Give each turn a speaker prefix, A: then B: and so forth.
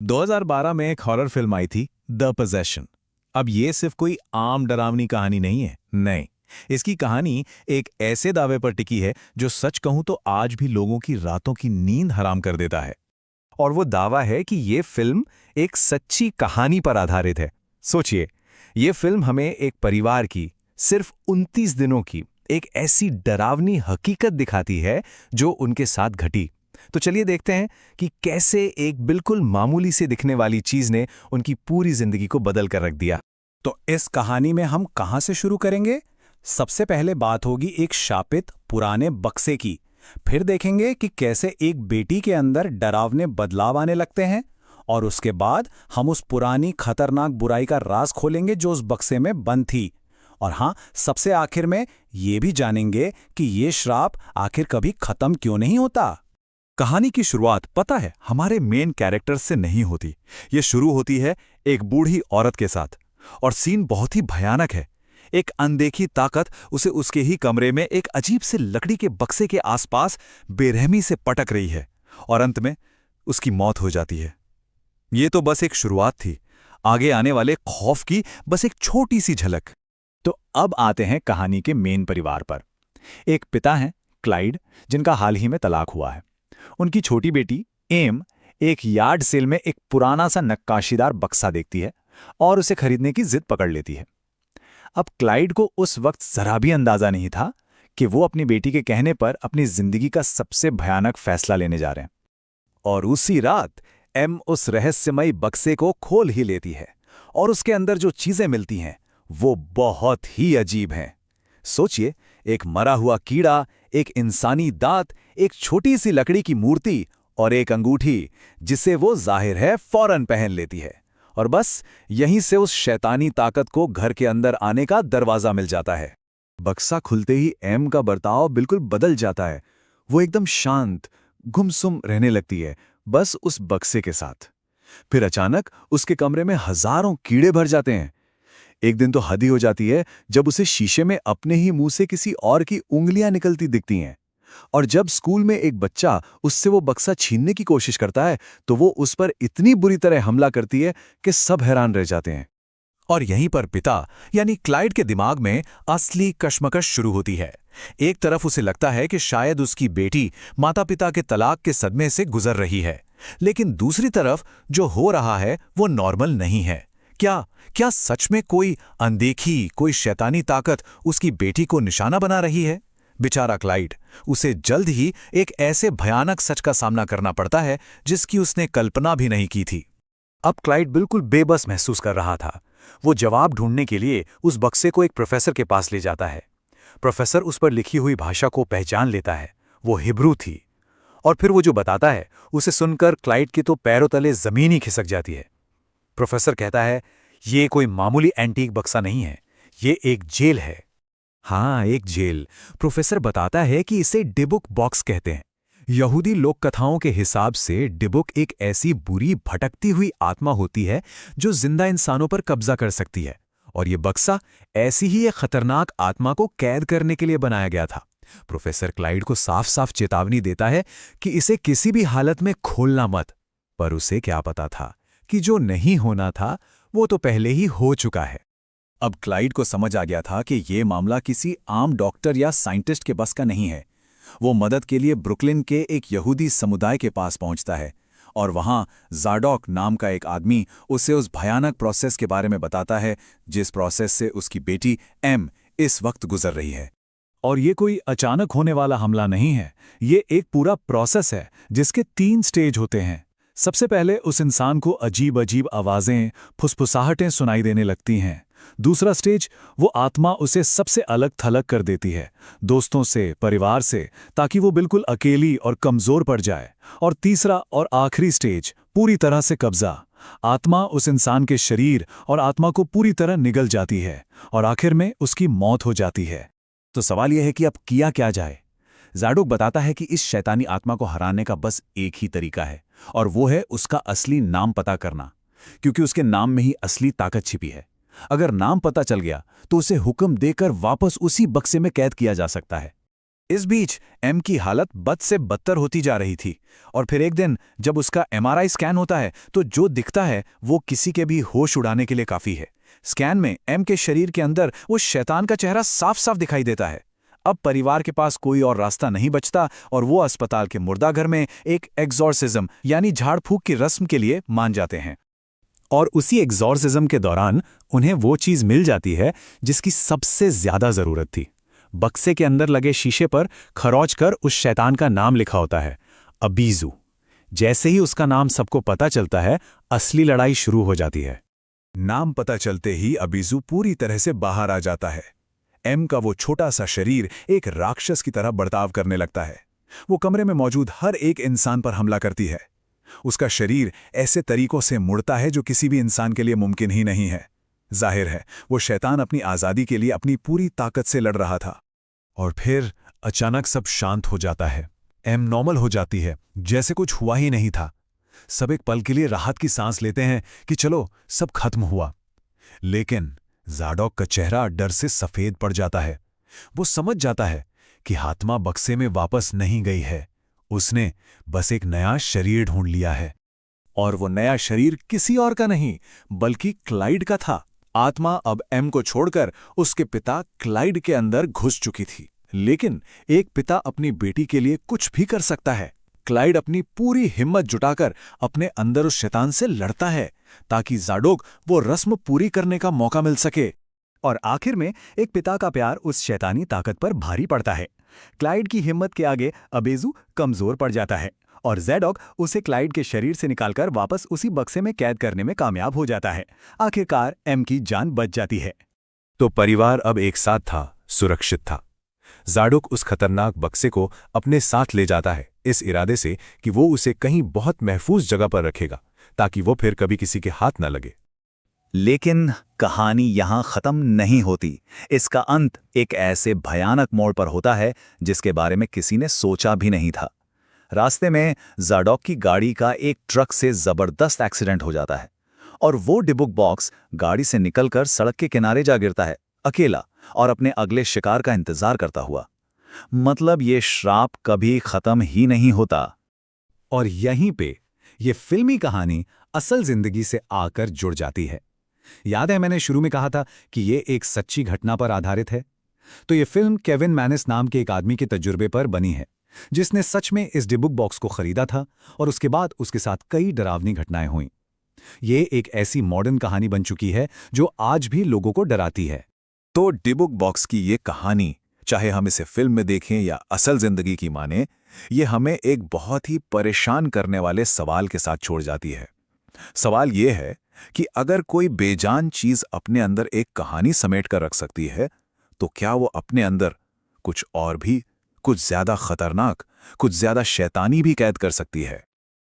A: 2012 में एक horror film आई थी, द पोजेशन। अब ये सिर्फ कोई आम डरावनी कहानी नहीं है, नहीं। इसकी कहानी एक ऐसे दावे पर टिकी है जो सच कहूं तो आज भी लोगों की रातों की नींद हराम कर देता है।
B: और वो दावा है कि ये फिल्म एक सच्ची कहानी पर आधारित है। सोचिए, ये फिल्म हमें एक परिवार की सिर्फ 29 दिनों की एक ऐसी डरावनी हकीकत दिखाती है जो उनके साथ घटी। तो चलिए देखते हैं कि कैसे एक बिल्कुल मामूली से दिखने वाली चीज ने उनकी पूरी जिंदगी को बदल कर रख दिया।
C: तो इस कहानी में हम कहां से शुरू करेंगे? सबसे पहले बात होगी एक शापित पुराने बक्से की। फिर देखेंगे कि कैसे एक बेटी के अंदर डरावने बदलाव आने लगते हैं। और उसके बाद हम उस पुरानी खतरनाक बुराई का राज खोलेंगे जो उस बक्से में बंद थी। और हाँ, सबसे आखिर में ये भी जानेंगे कि ये श्राप आखिर कभी खत्म क्यों नहीं होता।
B: कहानी की शुरुआत पता है हमारे मेन कैरेक्टर से नहीं होती। ये शुरू होती है एक बूढ़ी औरत के साथ। और सीन बहुत ही भयानक है। एक अनदेखी ताकत उसे उसके ही कमरे में एक अजीब से लकड़ी के बक्से के आसपास बेरहमी से पटक रही है और अंत में उसकी मौत हो जाती है। ये तो बस एक शुरुआत थी, आगे आने वाले खौफ की बस एक छोटी सी झलक।
C: तो अब आते हैं कहानी के मेन परिवार पर। एक पिता हैं क्लाइड, जिनका हाल ही में तलाक हुआ है। उनकी छोटी बेटी एम एक यार्ड सेल में एक पुराना सा नक्काशीदार बक्सा देखती है और उसे खरीदने की जिद पकड़ लेती है। अब क्लाइड को उस वक्त जरा भी अंदाजा नहीं था कि वो अपनी बेटी के कहने पर अपनी जिंदगी का सबसे भयानक फैसला लेने जा रहे हैं।
B: और उसी रात एम उस रहस्यमयी बक्से को खोल ही लेती है और उसके अंदर जो चीजें मिलती हैं वो बहुत ही अजीब हैं। सोचिए, एक मरा हुआ कीड़ा, एक इंसानी दांत, एक छोटी सी लकड़ी की मूर्ति और एक अंगूठी जिसे वो जाहिर है फौरन पहन लेती है। और बस यहीं से उस शैतानी ताकत को घर के अंदर आने का दरवाजा मिल जाता है। बक्सा खुलते ही एम का बर्ताव बिल्कुल बदल जाता है। वो एकदम शांत, गुमसुम रहने लगती है, बस उस बक्से के साथ। फिर अचानक उसके कमरे में हजारों कीड़े भर जाते हैं। एक दिन तो हद ही हो जाती है जब उसे शीशे में अपने ही मुंह से किसी और की उंगलियां निकलती दिखती हैं। और जब स्कूल में एक बच्चा उससे वो बक्सा छीनने की कोशिश करता है तो वो उस पर इतनी बुरी तरह हमला करती है कि सब हैरान रह जाते हैं। और यहीं पर पिता यानी क्लाइड के दिमाग में असली कश्मकश शुरू होती है। एक तरफ उसे लगता है कि शायद उसकी बेटी माता पिता के तलाक के सदमे से गुजर रही है, लेकिन दूसरी तरफ जो हो रहा है वो नॉर्मल नहीं है। क्या क्या सच में कोई अनदेखी, कोई शैतानी ताकत उसकी बेटी को निशाना बना रही है? बेचारा क्लाइड, उसे जल्द ही एक ऐसे भयानक सच का सामना करना पड़ता है जिसकी उसने कल्पना भी नहीं की थी। अब क्लाइड बिल्कुल बेबस महसूस कर रहा था। वो जवाब ढूंढने के लिए उस बक्से को एक प्रोफेसर के पास ले जाता है। प्रोफेसर उस पर लिखी हुई भाषा को पहचान लेता है। वो हिब्रू थी। और फिर वो जो बताता है उसे सुनकर क्लाइड के तो पैरों तले जमीन ही खिसक जाती है। प्रोफेसर कहता है, ये कोई मामूली एंटीक बक्सा नहीं है, ये एक जेल है। हाँ, एक जेल। प्रोफेसर बताता है कि इसे डिबुक बॉक्स कहते हैं। यहूदी लोक कथाओं के हिसाब से डिबुक एक ऐसी बुरी भटकती हुई आत्मा होती है जो जिंदा इंसानों पर कब्जा कर सकती है। और ये बक्सा ऐसी ही एक खतरनाक आत्मा को कैद करने के लिए बनाया गया था। प्रोफेसर क्लाइड को साफ साफ चेतावनी देता है कि इसे किसी भी हालत में खोलना मत। पर उसे क्या पता था कि जो नहीं होना था वो तो पहले ही हो चुका है। अब क्लाइड को समझ आ गया था कि ये मामला किसी आम डॉक्टर या साइंटिस्ट के बस का नहीं है। वो मदद के लिए ब्रुकलिन के एक यहूदी समुदाय के पास पहुंचता है और वहां ज़ाडोक नाम का एक आदमी उसे उस भयानक प्रोसेस के बारे में बताता है जिस प्रोसेस से उसकी बेटी एम इस वक्त गुजर रही है। और ये कोई अचानक होने वाला हमला नहीं है, ये एक पूरा प्रोसेस है जिसके 3 स्टेज होते हैं। सबसे पहले उस इंसान को अजीब अजीब आवाजें, फुसफुसाहटें सुनाई देने लगती हैं। दूसरा स्टेज, वो आत्मा उसे सबसे अलग थलग कर देती है, दोस्तों से, परिवार से, ताकि वो बिल्कुल अकेली और कमजोर पड़ जाए। और तीसरा और आखिरी स्टेज, पूरी तरह से कब्जा। आत्मा उस इंसान के शरीर और आत्मा को पूरी तरह निगल जाती है और आखिर में उसकी मौत हो जाती है। तो सवाल यह है कि अब किया क्या जाए? ज़ाडोक बताता है कि इस शैतानी आत्मा को हराने का बस एक ही तरीका है, और वो है उसका असली नाम पता करना, क्योंकि उसके नाम में ही असली ताकत छिपी है। अगर नाम पता चल गया तो उसे हुक्म देकर वापस उसी बक्से में कैद किया जा सकता है। इस बीच एम की हालत बद से बदतर होती जा रही थी और फिर एक दिन जब उसका एमआरआई स्कैन होता है तो जो दिखता है वो किसी के भी होश उड़ाने के लिए काफी है। स्कैन में एम के शरीर के अंदर उस शैतान का चेहरा साफ साफ दिखाई देता है। अब परिवार के पास कोई और रास्ता नहीं बचता और वो अस्पताल के मुर्दाघर में एक एग्जॉर्सिज्म यानी झाड़ फूक की रस्म के लिए मान जाते हैं।
C: और उसी एग्जॉर्सिज्म के दौरान उन्हें वो चीज मिल जाती है जिसकी सबसे ज्यादा जरूरत थी। बक्से के अंदर लगे शीशे पर खरोच कर उस शैतान का नाम लिखा होता है, अबीजू। जैसे ही उसका नाम सबको पता चलता है, असली लड़ाई शुरू हो जाती है।
B: नाम पता चलते ही अबीजू पूरी तरह से बाहर आ जाता है। एम का वो छोटा सा शरीर एक राक्षस की तरह बर्ताव करने लगता है। वो कमरे में मौजूद हर एक इंसान पर हमला करती है। उसका शरीर ऐसे तरीकों से मुड़ता है जो किसी भी इंसान के लिए मुमकिन ही नहीं है। जाहिर है वो शैतान अपनी आज़ादी के लिए अपनी पूरी ताकत से लड़ रहा था।
A: और फिर अचानक सब शांत हो जाता है। एम नॉर्मल हो जाती है, जैसे कुछ हुआ ही नहीं था। सब एक पल के लिए राहत की सांस लेते हैं कि चलो सब खत्म हुआ। लेकिन ज़ाडोक का चेहरा डर से सफेद पड़ जाता है। वो समझ जाता है कि आत्मा बक्से में वापस नहीं गई है, उसने बस एक नया शरीर ढूंढ लिया है।
B: और वो नया शरीर किसी और का नहीं बल्कि क्लाइड का था। आत्मा अब एम को छोड़कर उसके पिता क्लाइड के अंदर घुस चुकी थी। लेकिन एक पिता अपनी बेटी के लिए कुछ भी कर सकता है। क्लाइड अपनी पूरी हिम्मत जुटाकर अपने अंदर उस शैतान से लड़ता है ताकि ज़ाडोक वो रस्म पूरी करने का मौका मिल सके।
C: और आखिर में एक पिता का प्यार उस शैतानी ताकत पर भारी पड़ता है। क्लाइड की हिम्मत के आगे अबेजू कमजोर पड़ जाता है और ज़ैडोक उसे क्लाइड के शरीर से निकालकर वापस उसी बक्से में कैद करने में कामयाब हो जाता है। आखिरकार एम की जान बच जाती है।
B: तो परिवार अब एक साथ था, सुरक्षित था। ज़ाडोक उस खतरनाक बक्से को अपने साथ ले जाता है, इस इरादे से कि वो उसे कहीं बहुत महफूज जगह पर रखेगा ताकि वो फिर कभी किसी के हाथ न लगे।
C: लेकिन कहानी यहां खत्म नहीं होती। इसका अंत एक ऐसे भयानक मोड़ पर होता है जिसके बारे में किसी ने सोचा भी नहीं था। रास्ते में ज़ाडोक की गाड़ी का एक ट्रक से जबरदस्त एक्सीडेंट हो जाता है और वो डिबुक बॉक्स गाड़ी से निकलकर सड़क के किनारे जा गिरता है, अकेला और अपने अगले शिकार का इंतजार करता हुआ। मतलब ये श्राप कभी खत्म ही नहीं होता। और यहीं पे ये फिल्मी कहानी असल जिंदगी से आकर जुड़ जाती है। याद है मैंने शुरू में कहा था कि ये एक सच्ची घटना पर आधारित है। तो ये फिल्म केविन मैनिस नाम के एक आदमी के तजुर्बे पर बनी है, जिसने सच में इस डिबुक बॉक्स को खरीदा था और उसके बाद उसके साथ कई डरावनी घटनाएं हुईं। ये एक ऐसी मॉडर्न कहानी बन चुकी है जो आज भी लोगों को डराती है।
B: तो डिबुक बॉक्स की ये कहानी, चाहे हम इसे फिल्म में देखें या असल जिंदगी की माने, ये हमें एक बहुत ही परेशान करने वाले सवाल के साथ छोड़ जाती है। सवाल ये है कि अगर कोई बेजान चीज अपने अंदर एक कहानी समेट कर रख सकती है, तो क्या वो अपने अंदर कुछ और भी, कुछ ज्यादा खतरनाक, कुछ ज्यादा शैतानी भी कैद कर सकती है?